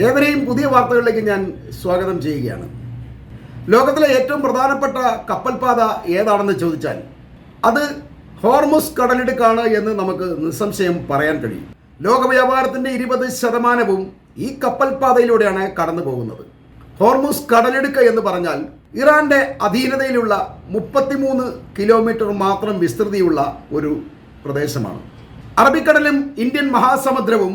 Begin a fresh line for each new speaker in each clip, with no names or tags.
ഏവരെയും പുതിയ വാർത്തകളിലേക്ക് ഞാൻ സ്വാഗതം ചെയ്യുകയാണ്. ലോകത്തിലെ ഏറ്റവും പ്രധാനപ്പെട്ട കപ്പൽപാത ഏതാണെന്ന് ചോദിച്ചാൽ അത് ഹോർമുസ് കടലിടുക്കാണ് എന്ന് നമുക്ക് നിസ്സംശയം പറയാൻ കഴിയും. ലോകവ്യാപാരത്തിൻ്റെ 20% ഈ കപ്പൽപാതയിലൂടെയാണ് കടന്നു പോകുന്നത്. ഹോർമുസ് കടലിടുക്ക് എന്ന് പറഞ്ഞാൽ ഇറാന്റെ അധീനതയിലുള്ള 33 കിലോമീറ്റർ മാത്രം വിസ്തൃതിയുള്ള ഒരു പ്രദേശമാണ്. അറബിക്കടലും ഇന്ത്യൻ മഹാസമുദ്രവും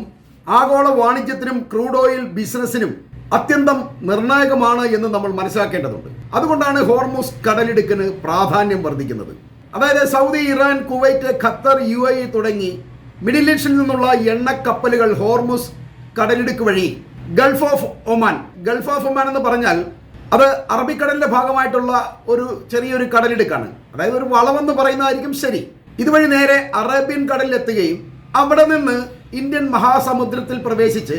ആഗോള വാണിജ്യത്തിനും ക്രൂഡ് ഓയിൽ ബിസിനസ്സിനും അത്യന്തം നിർണായകമാണ് എന്ന് നമ്മൾ മനസ്സിലാക്കേണ്ടതുണ്ട്. അതുകൊണ്ടാണ് ഹോർമുസ് കടലിടുക്കിന് പ്രാധാന്യം വർദ്ധിക്കുന്നത്. അതായത് Saudi, Iran, Kuwait, Qatar, UAE തുടങ്ങി മിഡിൽ ഈസ്റ്റിൽ നിന്നുള്ള എണ്ണക്കപ്പലുകൾ ഹോർമുസ് കടലിടുക്ക് വഴി ഗൾഫ് ഓഫ് ഒമാൻ എന്ന് പറഞ്ഞാൽ അത് അറബിക്കടലിന്റെ ഭാഗമായിട്ടുള്ള ഒരു ചെറിയൊരു കടലിടുക്കാണ്. അതായത് ഒരു വളവെന്ന് പറയുന്നതായിരിക്കും ശരി. ഇതുവഴി നേരെ അറേബ്യൻ കടലിലെത്തുകയും അവിടെ നിന്ന് ഇന്ത്യൻ മഹാസമുദ്രത്തിൽ പ്രവേശിച്ച്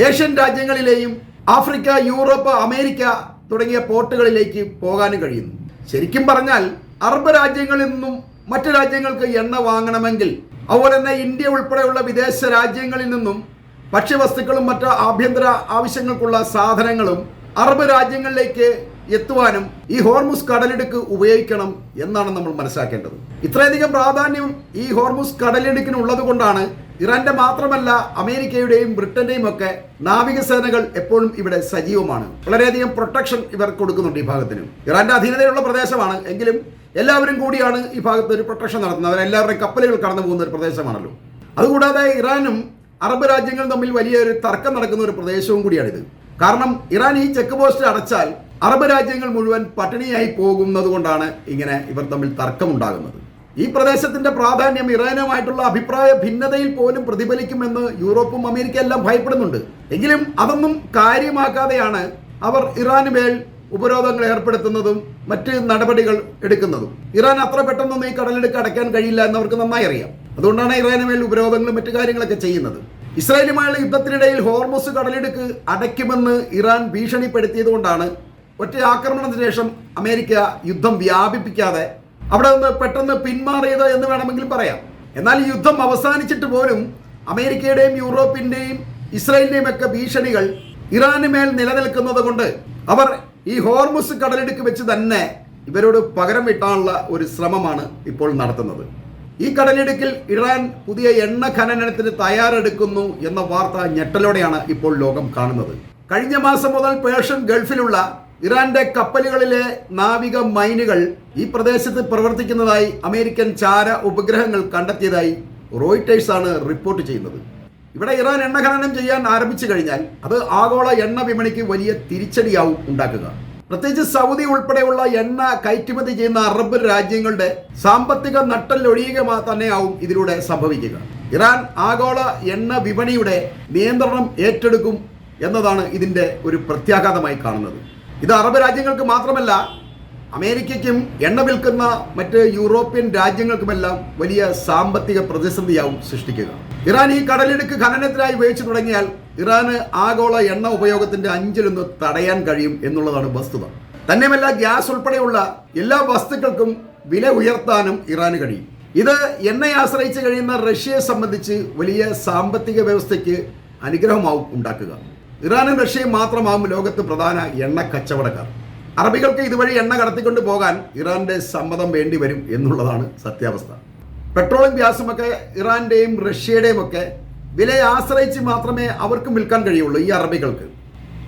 ഏഷ്യൻ രാജ്യങ്ങളിലെയും ആഫ്രിക്ക, യൂറോപ്പ്, അമേരിക്ക തുടങ്ങിയ പോർട്ടുകളിലേക്ക് പോകാനും കഴിയുന്നു. ശരിക്കും പറഞ്ഞാൽ അറബ് രാജ്യങ്ങളിൽ നിന്നും മറ്റു രാജ്യങ്ങൾക്ക് എണ്ണ വാങ്ങണമെങ്കിൽ, അതുപോലെ തന്നെ ഇന്ത്യ ഉൾപ്പെടെയുള്ള വിദേശ രാജ്യങ്ങളിൽ നിന്നും ഭക്ഷ്യവസ്തുക്കളും മറ്റ് ആഭ്യന്തര ആവശ്യങ്ങൾക്കുള്ള സാധനങ്ങളും അറബ് രാജ്യങ്ങളിലേക്ക് എത്തുവാനും ഈ ഹോർമുസ് കടലിടുക്ക് ഉപയോഗിക്കണം എന്നാണ് നമ്മൾ മനസ്സിലാക്കേണ്ടത്. ഇത്രയധികം പ്രാധാന്യം ഈ ഹോർമുസ് കടലിടുക്കിന് ഉള്ളത് കൊണ്ടാണ് ഇറാന്റെ മാത്രമല്ല അമേരിക്കയുടെയും ബ്രിട്ടന്റെയും ഒക്കെ നാവികസേനകൾ എപ്പോഴും ഇവിടെ സജീവമാണ്. വളരെയധികം പ്രൊട്ടക്ഷൻ ഇവർ കൊടുക്കുന്നുണ്ട് ഈ ഭാഗത്തിനും. ഇറാന്റെ അധീനതയുള്ള പ്രദേശമാണ് എങ്കിലും എല്ലാവരും കൂടിയാണ് ഈ ഭാഗത്ത് ഒരു പ്രൊട്ടക്ഷൻ നടത്തുന്നത്. അവരെല്ലാവരുടെയും കപ്പലുകൾ കടന്നു പോകുന്ന ഒരു പ്രദേശമാണല്ലോ. അതുകൂടാതെ ഇറാനും അറബ് രാജ്യങ്ങളും തമ്മിൽ വലിയൊരു തർക്കം നടക്കുന്ന ഒരു പ്രദേശവും കൂടിയാണിത്. കാരണം ഇറാൻ ഈ ചെക്ക് പോസ്റ്റ് അടച്ചാൽ അറബ് രാജ്യങ്ങൾ മുഴുവൻ പട്ടിണിയായി പോകുന്നത് കൊണ്ടാണ് ഇങ്ങനെ ഇവർ തമ്മിൽ തർക്കമുണ്ടാകുന്നത്. ഈ പ്രദേശത്തിന്റെ പ്രാധാന്യം ഇറാനുമായിട്ടുള്ള അഭിപ്രായ ഭിന്നതയിൽ പോലും പ്രതിഫലിക്കുമെന്ന് യൂറോപ്പും അമേരിക്ക എല്ലാം ഭയപ്പെടുന്നുണ്ട്. എങ്കിലും അതൊന്നും കാര്യമാക്കാതെയാണ് അവർ ഇറാന് മേൽ ഉപരോധങ്ങൾ ഏർപ്പെടുത്തുന്നതും മറ്റ് നടപടികൾ എടുക്കുന്നതും. ഇറാൻ അത്ര പെട്ടെന്നൊന്നും ഈ കടലിടുക്ക് അടയ്ക്കാൻ കഴിയില്ല എന്നവർക്ക് നന്നായി അറിയാം. അതുകൊണ്ടാണ് ഇറാന് മേൽ ഉപരോധങ്ങളും മറ്റു കാര്യങ്ങളൊക്കെ ചെയ്യുന്നത്. ഇസ്രായേലുമായുള്ള യുദ്ധത്തിനിടയിൽ ഹോർമുസ് കടലിടുക്ക് അടയ്ക്കുമെന്ന് ഇറാൻ ഭീഷണിപ്പെടുത്തിയത് കൊണ്ടാണ് ഒറ്റ ആക്രമണത്തിന് ശേഷം അമേരിക്ക യുദ്ധം വ്യാപിപ്പിക്കാതെ അവിടെ നിന്ന് പെട്ടെന്ന് പിന്മാറിയത് എന്ന് വേണമെങ്കിലും പറയാം. എന്നാൽ ഈ യുദ്ധം അവസാനിച്ചിട്ട് പോലും അമേരിക്കയുടെയും യൂറോപ്പിന്റെയും ഇസ്രായേലിന്റെയും ഒക്കെ ഭീഷണികൾ ഇറാന് മേൽ നിലനിൽക്കുന്നത് കൊണ്ട് അവർ ഈ ഹോർമുസ് കടലിടുക്ക് വെച്ച് തന്നെ ഇവരോട് പകരം വീട്ടാനുള്ള ഒരു ശ്രമമാണ് ഇപ്പോൾ നടത്തുന്നത്. ഈ കടലിടുക്കിൽ ഇറാൻ പുതിയ എണ്ണ ഖനനത്തിന് തയ്യാറെടുക്കുന്നു എന്ന വാർത്ത ഞെട്ടലോടെയാണ് ഇപ്പോൾ ലോകം കാണുന്നത്. കഴിഞ്ഞ മാസം മുതൽ പേർഷ്യൻ ഗൾഫിലുള്ള ഇറാന്റെ കപ്പലുകളിലെ നാവിക മൈനുകൾ ഈ പ്രദേശത്ത് പ്രവർത്തിക്കുന്നതായി അമേരിക്കൻ ചാര ഉപഗ്രഹങ്ങൾ കണ്ടെത്തിയതായി റോയിട്ടേഴ്സ് ആണ് റിപ്പോർട്ട് ചെയ്യുന്നത്. ഇവിടെ ഇറാൻ എണ്ണ ഖനനം ചെയ്യാൻ ആരംഭിച്ചു കഴിഞ്ഞാൽ അത് ആഗോള എണ്ണ വിപണിക്ക് വലിയ തിരിച്ചടിയാവും ഉണ്ടാക്കുക. പ്രത്യേകിച്ച് സൗദി ഉൾപ്പെടെയുള്ള എണ്ണ കയറ്റുമതി ചെയ്യുന്ന അറബ് രാജ്യങ്ങളുടെ സാമ്പത്തിക നട്ടെല്ലൊഴിയുക തന്നെയാവും ഇതിലൂടെ സംഭവിക്കുക. ഇറാൻ ആഗോള എണ്ണ വിപണിയുടെ നിയന്ത്രണം ഏറ്റെടുക്കും എന്നതാണ് ഇതിന്റെ ഒരു പ്രത്യാഘാതമായി കാണുന്നത്. ഇത് അറബ് രാജ്യങ്ങൾക്ക് മാത്രമല്ല അമേരിക്കയ്ക്കും എണ്ണ വിൽക്കുന്ന മറ്റ് യൂറോപ്യൻ രാജ്യങ്ങൾക്കുമെല്ലാം വലിയ സാമ്പത്തിക പ്രതിസന്ധിയാവും സൃഷ്ടിക്കുക. ഇറാൻ ഈ കടലിടുക്ക് ഖനനത്തിനായി ഉപയോഗിച്ചു തുടങ്ങിയാൽ ഇറാന് ആഗോള എണ്ണ ഉപയോഗത്തിന്റെ 5-1 തടയാൻ കഴിയും എന്നുള്ളതാണ് വസ്തുത. തന്നെയുമല്ല ഗ്യാസ് ഉൾപ്പെടെയുള്ള എല്ലാ വസ്തുക്കൾക്കും വില ഉയർത്താനും ഇറാന് കഴിയും. ഇത് എണ്ണയെ ആശ്രയിച്ച് കഴിയുന്ന റഷ്യയെ സംബന്ധിച്ച് വലിയ സാമ്പത്തിക വ്യവസ്ഥയ്ക്ക് അനുഗ്രഹമാവും ഉണ്ടാക്കുക. ഇറാനും റഷ്യയും മാത്രമാവും ലോകത്ത് പ്രധാന എണ്ണ കച്ചവടക്കാർ. അറബികൾക്ക് ഇതുവഴി എണ്ണ കടത്തിക്കൊണ്ട് പോകാൻ ഇറാന്റെ സമ്മതം വേണ്ടി വരും എന്നുള്ളതാണ് സത്യാവസ്ഥ. പെട്രോളും ഗ്യാസും ഒക്കെ ഇറാന്റെയും റഷ്യയുടെയും ഒക്കെ വിലയെ ആശ്രയിച്ച് മാത്രമേ അവർക്ക് വിൽക്കാൻ കഴിയുള്ളൂ ഈ അറബികൾക്ക്.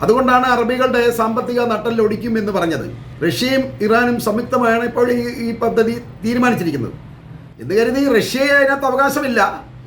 അതുകൊണ്ടാണ് അറബികളുടെ സാമ്പത്തിക നട്ടെല്ലൊടിക്കും എന്ന് പറഞ്ഞത്. റഷ്യയും ഇറാനും സംയുക്തമായാണ് ഇപ്പോൾ ഈ പദ്ധതി തീരുമാനിച്ചിരിക്കുന്നത്. എന്ന് കരുതി റഷ്യയെ അതിനകത്ത് അവകാശമില്ല,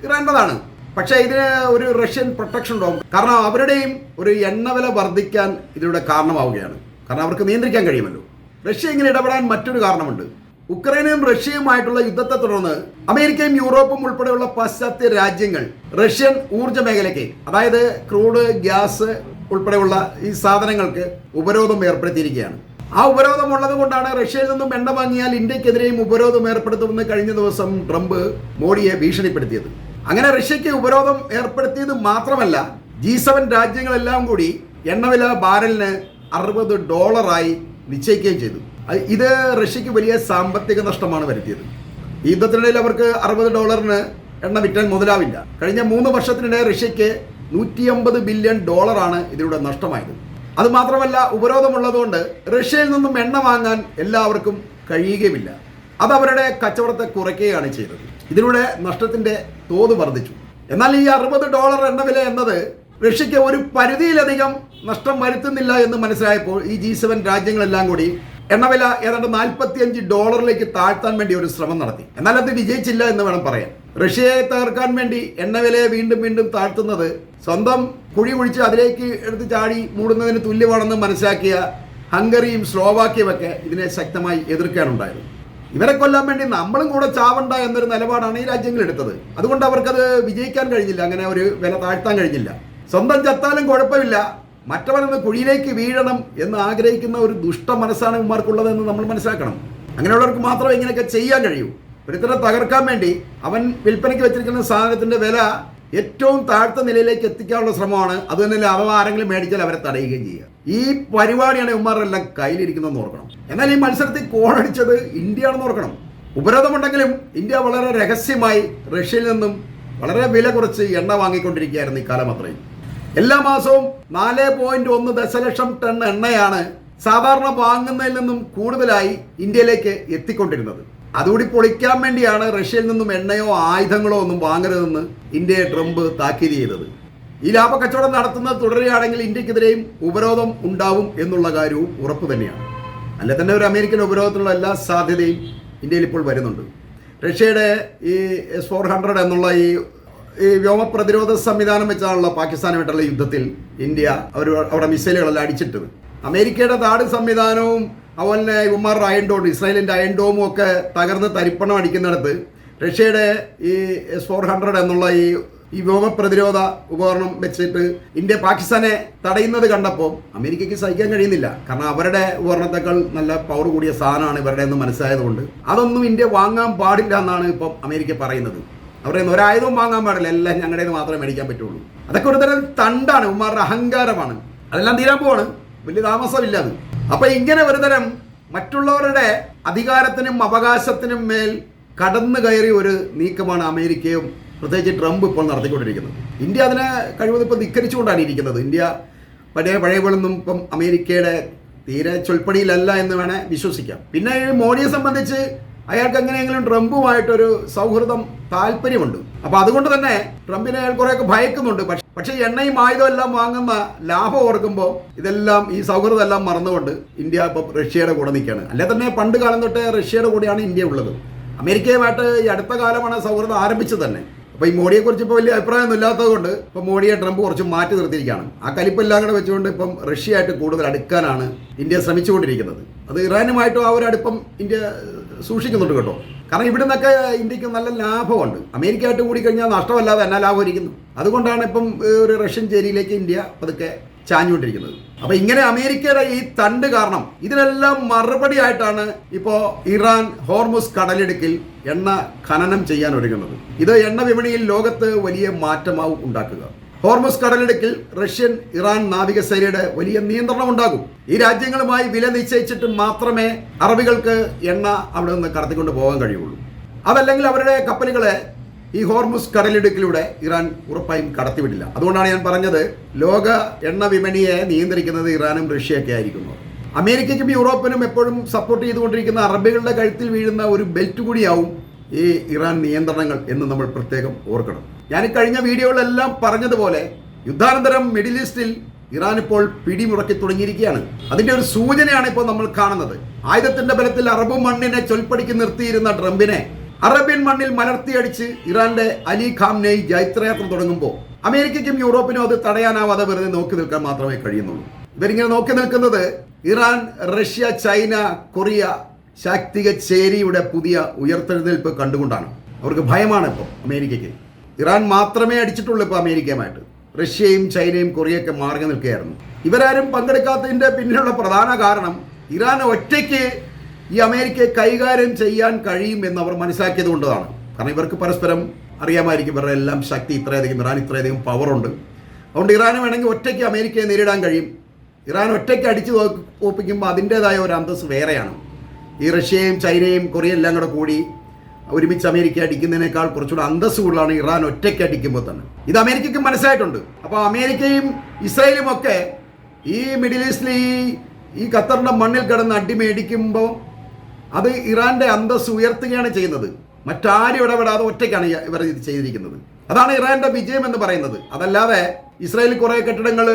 ഇറാൻ്റെതാണ്. പക്ഷേ ഇതിന് ഒരു റഷ്യൻ പ്രൊട്ടക്ഷൻ ഉണ്ടാവും. കാരണം അവരുടെയും ഒരു എണ്ണവില വർദ്ധിക്കാൻ ഇതിലൂടെ കാരണമാവുകയാണ്. കാരണം അവർക്ക് നിയന്ത്രിക്കാൻ കഴിയുമല്ലോ. റഷ്യ ഇങ്ങനെ ഇടപെടാൻ മറ്റൊരു കാരണമുണ്ട്. ഉക്രൈനും റഷ്യയുമായിട്ടുള്ള യുദ്ധത്തെ തുടർന്ന് അമേരിക്കയും യൂറോപ്പും ഉൾപ്പെടെയുള്ള പാശ്ചാത്യ രാജ്യങ്ങൾ റഷ്യൻ ഊർജ്ജ മേഖലയ്ക്ക്, അതായത് ക്രൂഡ്, ഗ്യാസ് ഉൾപ്പെടെയുള്ള ഈ സാധനങ്ങൾക്ക് ഉപരോധം ഏർപ്പെടുത്തിയിരിക്കുകയാണ്. ആ ഉപരോധം ഉള്ളത് കൊണ്ടാണ് റഷ്യയിൽ നിന്നും എണ്ണ വാങ്ങിയാൽ ഇന്ത്യക്കെതിരെയും ഉപരോധം ഏർപ്പെടുത്തുമെന്ന് കഴിഞ്ഞ ദിവസം ട്രംപ് മോഡിയെ ഭീഷണിപ്പെടുത്തിയത്. അങ്ങനെ റഷ്യക്ക് ഉപരോധം ഏർപ്പെടുത്തിയത് മാത്രമല്ല, G7 രാജ്യങ്ങളെല്ലാം കൂടി എണ്ണവില ബാരലിന് $60 നിശ്ചയിക്കുകയും ചെയ്തു. ഇത് റഷ്യക്ക് വലിയ സാമ്പത്തിക നഷ്ടമാണ് വരുത്തിയത്. യുദ്ധത്തിനിടയിൽ അവർക്ക് $60 എണ്ണ വിറ്റാൻ മുതലാവില്ല. കഴിഞ്ഞ 3 വർഷത്തിനിടെ റഷ്യക്ക് $150 ബില്യൺ ഇതിലൂടെ നഷ്ടമായത്. അതുമാത്രമല്ല, ഉപരോധമുള്ളതുകൊണ്ട് റഷ്യയിൽ നിന്നും എണ്ണ വാങ്ങാൻ എല്ലാവർക്കും കഴിയുകയുമില്ല. അത് അവരുടെ കച്ചവടത്തെ കുറയ്ക്കുകയാണ് ചെയ്തത്. ഇതിലൂടെ നഷ്ടത്തിൻ്റെ തോത് വർദ്ധിച്ചു. എന്നാൽ ഈ $60 എണ്ണവില എന്നത് റഷ്യയ്ക്ക് ഒരു പരിധിയിലധികം നഷ്ടം വരുത്തുന്നില്ല എന്ന് മനസ്സിലായപ്പോൾ ഈ G7 രാജ്യങ്ങളെല്ലാം കൂടി എണ്ണവില ഏതാണ്ട് $45 താഴ്ത്താൻ വേണ്ടി ഒരു ശ്രമം നടത്തി. എന്നാൽ അത് വിജയിച്ചില്ല എന്ന് വേണം പറയാൻ. റഷ്യയെ തകർക്കാൻ വേണ്ടി എണ്ണവിലയെ വീണ്ടും വീണ്ടും താഴ്ത്തുന്നത് സ്വന്തം കുഴി കുഴിച്ച് അതിലേക്ക് എടുത്ത് ചാടി മൂടുന്നതിന് തുല്യമാണെന്ന് മനസ്സിലാക്കിയ ഹംഗറിയും സ്ലോവാക്യയും ഒക്കെ ഇതിനെ ശക്തമായി എതിർക്കാനുണ്ടായിരുന്നു. ഇവരെ കൊല്ലാൻ വേണ്ടി നമ്മളും കൂടെ ചാവണ്ട എന്നൊരു നിലപാടാണ് ഈ രാജ്യങ്ങൾ എടുത്തത്. അതുകൊണ്ട് അവർക്കത് വിജയിക്കാൻ കഴിഞ്ഞില്ല, അങ്ങനെ ഒരു വില താഴ്ത്താൻ കഴിഞ്ഞില്ല. സ്വന്തം ചത്താലും കുഴപ്പമില്ല, മറ്റവനെന്ന് കുഴിയിലേക്ക് വീഴണം എന്ന് ആഗ്രഹിക്കുന്ന ഒരു ദുഷ്ട മനസ്സാണ് ഇവന്മാർക്കുള്ളതെന്ന് നമ്മൾ മനസ്സിലാക്കണം. അങ്ങനെയുള്ളവർക്ക് മാത്രമേ ഇങ്ങനെയൊക്കെ ചെയ്യാൻ കഴിയൂ. ഒരുത്തരെ തകർക്കാൻ വേണ്ടി അവൻ വിൽപ്പനയ്ക്ക് വെച്ചിരിക്കുന്ന സാധനത്തിന്റെ വില ഏറ്റവും താഴ്ത്ത നിലയിലേക്ക് എത്തിക്കാനുള്ള ശ്രമമാണ്. അതുതന്നെയല്ല, അഥവാ ആരെങ്കിലും മേടിച്ചാൽ അവരെ തടയുകയും ചെയ്യുക. ഈ പരിപാടിയാണ് ഇവന്മാരെല്ലാം കയ്യിലിരിക്കുന്നതെന്ന് ഓർക്കണം. എന്നാൽ ഈ മത്സരത്തിൽ കോളടിച്ചത് ഇന്ത്യയാണെന്ന് ഓർക്കണം. ഉപരോധമുണ്ടെങ്കിലും ഇന്ത്യ വളരെ രഹസ്യമായി റഷ്യയിൽ നിന്നും വളരെ വില കുറച്ച് എണ്ണ വാങ്ങിക്കൊണ്ടിരിക്കുകയായിരുന്നു ഈ കാലം അത്രയും. എല്ലാ മാസവും 4.1 ദശലക്ഷം ടൺ എണ്ണയാണ് സാധാരണ വാങ്ങുന്നതിൽ നിന്നും കൂടുതലായി ഇന്ത്യയിലേക്ക് എത്തിക്കൊണ്ടിരുന്നത്. അതുകൂടി പൊളിക്കാൻ വേണ്ടിയാണ് റഷ്യയിൽ നിന്നും എണ്ണയോ ആയുധങ്ങളോ ഒന്നും വാങ്ങരുതെന്ന് ഇന്ത്യയെ ട്രംപ് താക്കീത് ചെയ്തത്. ഈ ലാഭക്കച്ചവടം നടത്തുന്നത് തുടരുകയാണെങ്കിൽ ഇന്ത്യക്കെതിരെയും ഉപരോധം ഉണ്ടാവും എന്നുള്ള കാര്യവും ഉറപ്പ് തന്നെയാണ്. അല്ലെ തന്നെ ഒരു അമേരിക്കൻ ഉപരോധത്തിനുള്ള എല്ലാ സാധ്യതയും ഇന്ത്യയിൽ ഇപ്പോൾ വരുന്നുണ്ട്. റഷ്യയുടെ ഈ S-400 എന്നുള്ള ഈ വ്യോമ പ്രതിരോധ സംവിധാനം വെച്ചാണല്ലോ പാകിസ്ഥാനുമായിട്ടുള്ള യുദ്ധത്തിൽ ഇന്ത്യ അവിടെ മിസൈലുകളെല്ലാം അടിച്ചിട്ടത്. അമേരിക്കയുടെ താട് സംവിധാനവും അതുപോലെ ഇവന്മാരുടെ അയൺ ഡോം, ഇസ്രായേലിൻ്റെ അയൺ ഡോമും ഒക്കെ തകർന്ന് തരിപ്പണം അടിക്കുന്നിടത്ത് റഷ്യയുടെ ഈ S-400 എന്നുള്ള ഈ വ്യോമ പ്രതിരോധ ഉപകരണം വെച്ചിട്ട് ഇന്ത്യ പാകിസ്ഥാനെ തടയുന്നത് കണ്ടപ്പോൾ അമേരിക്കയ്ക്ക് സഹിക്കാൻ കഴിയുന്നില്ല. കാരണം അവരുടെ ഉപകരണത്തെക്കാൾ നല്ല പവർ കൂടിയ സാധനമാണ് ഇവരുടെ എന്ന് മനസ്സിലായതുകൊണ്ട് അതൊന്നും ഇന്ത്യ വാങ്ങാൻ പാടില്ല എന്നാണ് ഇപ്പം അമേരിക്ക പറയുന്നത്. അവരുടെ ഒരായുധവും വാങ്ങാൻ പാടില്ല, എല്ലാം ഞങ്ങളുടേത് മാത്രമേ മേടിക്കാൻ പറ്റുള്ളൂ. അതൊക്കെ ഒരു തരം തണ്ടാണ്, ഉമ്മാരുടെ അഹങ്കാരമാണ്. അതെല്ലാം തീരാൻ പോവാണ്, വലിയ താമസമില്ല അത്. അപ്പൊ ഇങ്ങനെ ഒരു തരം മറ്റുള്ളവരുടെ അധികാരത്തിനും അവകാശത്തിനും മേൽ കടന്നു കയറിയ ഒരു നീക്കമാണ് അമേരിക്കയും പ്രത്യേകിച്ച് ട്രംപ് ഇപ്പോൾ നടത്തിക്കൊണ്ടിരിക്കുന്നത്. ഇന്ത്യ അതിനെ കഴിവതും ഇപ്പോൾ ധിക്കരിച്ചുകൊണ്ടാണ് ഇരിക്കുന്നത്. ഇന്ത്യ പഴയ പോലൊന്നും ഇപ്പം അമേരിക്കയുടെ തീരെ ചൊൽപ്പടിയിലല്ല എന്ന് വേണേൽ വിശ്വസിക്കാം. പിന്നെ മോഡിയെ സംബന്ധിച്ച് അയാൾക്ക് എങ്ങനെയെങ്കിലും ട്രംപുമായിട്ടൊരു സൗഹൃദം താല്പര്യമുണ്ട്. അപ്പൊ അതുകൊണ്ട് തന്നെ ട്രംപിനെ അയാൾ കുറേയൊക്കെ ഭയക്കുന്നുണ്ട്. പക്ഷേ എണ്ണയും ആയുധം എല്ലാം വാങ്ങുന്ന ലാഭം ഓർക്കുമ്പോൾ ഇതെല്ലാം ഈ സൗഹൃദം എല്ലാം മറന്നുകൊണ്ട് ഇന്ത്യ ഇപ്പം റഷ്യയുടെ കൂടെ നിൽക്കുകയാണ്. അല്ലെ തന്നെ പണ്ട് കാലം തൊട്ടേ റഷ്യയുടെ കൂടെയാണ് ഇന്ത്യ ഉള്ളത്. അമേരിക്കയുമായിട്ട് ഈ അടുത്ത കാലമാണ് സൗഹൃദം ആരംഭിച്ചത് തന്നെ. അപ്പോൾ ഈ മോഡിയെക്കുറിച്ച് ഇപ്പോൾ വലിയ അഭിപ്രായമൊന്നും ഇല്ലാത്തത് കൊണ്ട് ഇപ്പോൾ മോഡിയെ ട്രംപ് കുറച്ച് മാറ്റി നിർത്തിയിരിക്കുകയാണ്. ആ കലിപ്പെല്ലാം കൂടെ വെച്ചുകൊണ്ട് ഇപ്പം റഷ്യയായിട്ട് കൂടുതൽ അടുക്കാനാണ് ഇന്ത്യ ശ്രമിച്ചുകൊണ്ടിരിക്കുന്നത്. അത് ഇറാനുമായിട്ടും ആ ഒരു അടുപ്പം ഇന്ത്യ സൂക്ഷിക്കുന്നുണ്ട് കേട്ടോ. കാരണം ഇവിടെ നിന്നൊക്കെ ഇന്ത്യക്ക് നല്ല ലാഭമുണ്ട്. അമേരിക്കയായിട്ട് കൂടി കഴിഞ്ഞാൽ നഷ്ടമല്ലാതെ എന്നാ ലാഭം ഇരിക്കുന്നു. അതുകൊണ്ടാണ് ഇപ്പം ഒരു റഷ്യൻ ചേരിയിലേക്ക് ഇന്ത്യ പതുക്കെ ചാഞ്ഞുകൊണ്ടിരിക്കുന്നത്. അപ്പൊ ഇങ്ങനെ അമേരിക്കയുടെ ഈ തണ്ട് കാരണം ഇതിനെല്ലാം മറുപടി ആയിട്ടാണ് ഇപ്പോൾ ഇറാൻ ഹോർമുസ് കടലിടുക്കിൽ എണ്ണ ഖനനം ചെയ്യാൻ ഒരുങ്ങുന്നത്. ഇത് എണ്ണ വിപണിയിൽ ലോകത്ത് വലിയ മാറ്റമാവും ഉണ്ടാക്കുക. ഹോർമുസ് കടലിടുക്കിൽ റഷ്യൻ ഇറാൻ നാവികസേനയുടെ വലിയ നിയന്ത്രണം ഉണ്ടാകും. ഈ രാജ്യങ്ങളുമായി വില നിശ്ചയിച്ചിട്ട് മാത്രമേ അറബികൾക്ക് എണ്ണ അവിടെ നിന്ന് കടത്തിക്കൊണ്ട് പോകാൻ കഴിയുള്ളൂ. അതല്ലെങ്കിൽ അവരുടെ കപ്പലുകളെ ഈ ഹോർമുസ് കടലിടുക്കിലൂടെ ഇറാൻ ഉറപ്പായും കടത്തിവിടില്ല. അതുകൊണ്ടാണ് ഞാൻ പറഞ്ഞത് ലോക എണ്ണ വിപണിയെ നിയന്ത്രിക്കുന്നത് ഇറാനും റഷ്യയൊക്കെ ആയിരിക്കുന്നു. അമേരിക്കയ്ക്കും യൂറോപ്പിനും എപ്പോഴും സപ്പോർട്ട് ചെയ്തുകൊണ്ടിരിക്കുന്ന അറബികളുടെ കഴുത്തിൽ വീഴുന്ന ഒരു ബെൽറ്റ് കൂടിയാവും ഈ ഇറാൻ നിയന്ത്രണങ്ങൾ എന്ന് നമ്മൾ പ്രത്യേകം ഓർക്കണം. ഞാൻ കഴിഞ്ഞ വീഡിയോകളെല്ലാം പറഞ്ഞതുപോലെ യുദ്ധാനന്തരം മിഡിൽ ഈസ്റ്റിൽ ഇറാൻ ഇപ്പോൾ പിടിമുറക്കി തുടങ്ങിയിരിക്കുകയാണ്. അതിന്റെ ഒരു സൂചനയാണ് ഇപ്പോൾ നമ്മൾ കാണുന്നത്. ആയുധത്തിന്റെ ബലത്തിൽ അറബ് മണ്ണിനെ ചൊൽപ്പടിക്ക് നിർത്തിയിരുന്ന ട്രംപിനെ അറേബ്യൻ മണ്ണിൽ മലർത്തിയടിച്ച് ഇറാന്റെ അലി ഖാംനെയ് ജൈത്രയാത്ര തുടങ്ങുമ്പോൾ അമേരിക്കയ്ക്കും യൂറോപ്പിനും അത് തടയാനാവാതെ വെറുതെ നോക്കി നിൽക്കാൻ മാത്രമേ കഴിയുന്നുള്ളൂ. ഇവരിങ്ങനെ നോക്കി നിൽക്കുന്നത് ഇറാൻ, റഷ്യ, ചൈന, കൊറിയ ശാക്തിക ചേരിയുടെ പുതിയ ഉയർത്തെഴുന്നേൽപ്പ് കണ്ടുകൊണ്ടാണ്. അവർക്ക് ഭയമാണ് ഇപ്പോൾ അമേരിക്കയ്ക്ക്. ഇറാൻ മാത്രമേ അടിച്ചിട്ടുള്ളൂ ഇപ്പോൾ അമേരിക്കയുമായിട്ട്. റഷ്യയും ചൈനയും കൊറിയയൊക്കെ മാറി നിൽക്കുകയായിരുന്നു. ഇവരാരും പങ്കെടുക്കാത്തതിൻ്റെ പിന്നിലുള്ള പ്രധാന കാരണം ഇറാൻ ഒറ്റയ്ക്ക് ഈ അമേരിക്കയെ കൈകാര്യം ചെയ്യാൻ കഴിയും എന്ന് അവർ മനസ്സിലാക്കിയത് കൊണ്ടതാണ്. കാരണം ഇവർക്ക് പരസ്പരം അറിയാമായിരിക്കും ഇവരുടെ എല്ലാം ശക്തി ഇത്രയധികം, ഇറാൻ ഇത്രയധികം പവറുണ്ട്. അതുകൊണ്ട് ഇറാന് വേണമെങ്കിൽ ഒറ്റയ്ക്ക് അമേരിക്കയെ നേരിടാൻ കഴിയും. ഇറാൻ ഒറ്റയ്ക്ക് അടിച്ചു തോൽപ്പിക്കുമ്പോൾ അതിൻ്റേതായ ഒരു അന്തസ്സ് വേറെയാണ്. ഈ റഷ്യയും ചൈനയും കൊറിയയും എല്ലാം കൂടി ഒരുമിച്ച് അമേരിക്ക അടിക്കുന്നതിനേക്കാൾ കുറച്ചുകൂടെ അന്തസ്സ് കൂടുതലാണ് ഇറാൻ ഒറ്റയ്ക്ക് അടിക്കുമ്പോൾ തന്നെ. ഇത് അമേരിക്കയ്ക്ക് മനസ്സിലായിട്ടുണ്ട്. അപ്പോൾ അമേരിക്കയും ഇസ്രായേലും ഒക്കെ ഈ മിഡിൽ ഈസ്റ്റിൽ ഈ ഖത്തറിൻ്റെ മണ്ണിൽ കിടന്ന് അടിമേടിക്കുമ്പോൾ അത് ഇറാൻ്റെ അന്തസ്സ് ഉയർത്തുകയാണ് ചെയ്യുന്നത്. മറ്റാരും ഇടപെടാതെ ഒറ്റയ്ക്കാണ് ഇവർ ഇത് ചെയ്തിരിക്കുന്നത്. അതാണ് ഇറാൻ്റെ വിജയം എന്ന് പറയുന്നത്. അതല്ലാതെ ഇസ്രായേലിൽ കുറേ കെട്ടിടങ്ങൾ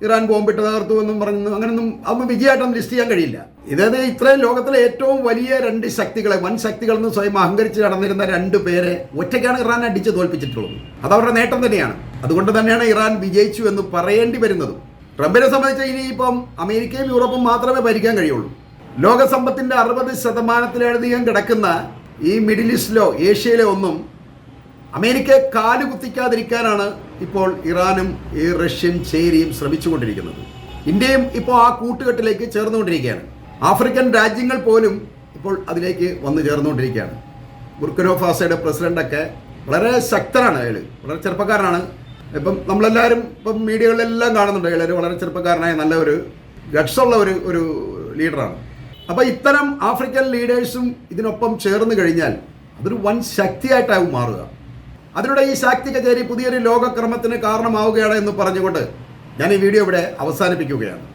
ഇറാൻ ബോംബിട്ട് തകർത്തു എന്നും പറഞ്ഞു അങ്ങനെയൊന്നും അതൊന്നും വിജയമായിട്ടൊന്നും ലിസ്റ്റ് ചെയ്യാൻ കഴിയില്ല. ഇതായത് ഇത്രയും ലോകത്തിലെ ഏറ്റവും വലിയ രണ്ട് ശക്തികളെ, വൻ ശക്തികളെന്ന് സ്വയം അഹങ്കരിച്ച് നടന്നിരുന്ന രണ്ട് പേരെ ഒറ്റയ്ക്കാണ് ഇറാൻ അടിച്ച് തോൽപ്പിച്ചിട്ടുള്ളത്. അതവരുടെ നേട്ടം തന്നെയാണ്. അതുകൊണ്ട് തന്നെയാണ് ഇറാൻ വിജയിച്ചു എന്ന് പറയേണ്ടി വരുന്നത്. ട്രംപിനെ സംബന്ധിച്ച് ഇനിയിപ്പം അമേരിക്കയും യൂറോപ്പും മാത്രമേ ഭരിക്കാൻ കഴിയുള്ളൂ. ലോകസമ്പത്തിൻ്റെ 60% കിടക്കുന്ന ഈ മിഡിൽ ഈസ്റ്റിലോ ഏഷ്യയിലോ ഒന്നും അമേരിക്കയെ കാലുകുത്തിക്കാതിരിക്കാനാണ് ഇപ്പോൾ ഇറാനും ഈ റഷ്യൻ ചേരിയും ശ്രമിച്ചുകൊണ്ടിരിക്കുന്നത്. ഇന്ത്യയും ഇപ്പോൾ ആ കൂട്ടുകെട്ടിലേക്ക് ചേർന്നുകൊണ്ടിരിക്കുകയാണ്. ആഫ്രിക്കൻ രാജ്യങ്ങൾ പോലും ഇപ്പോൾ അതിലേക്ക് വന്നു ചേർന്നുകൊണ്ടിരിക്കുകയാണ്. ബുർക്കിന ഫാസോയുടെ പ്രസിഡൻ്റൊക്കെ വളരെ ശക്തനാണ്. അയാൾ വളരെ ചെറുപ്പക്കാരനാണ്. ഇപ്പം നമ്മളെല്ലാവരും ഇപ്പം മീഡിയകളിലെല്ലാം കാണുന്നുണ്ട്. അയാൾ വളരെ ചെറുപ്പക്കാരനായ നല്ല ഒരു ഗട്ട്സുള്ള ഒരു ലീഡറാണ്. അപ്പോൾ ഇത്തരം ആഫ്രിക്കൻ ലീഡേഴ്സും ഇതിനൊപ്പം ചേർന്ന് കഴിഞ്ഞാൽ അതൊരു വൻ ശക്തിയായിട്ടാവും മാറുക. അതിലൂടെ ഈ ശാക്തി കചേരി പുതിയൊരു ലോകക്രമത്തിന് കാരണമാവുകയാണ് എന്ന് പറഞ്ഞുകൊണ്ട് ഞാൻ ഈ വീഡിയോ ഇവിടെ അവസാനിപ്പിക്കുകയാണ്.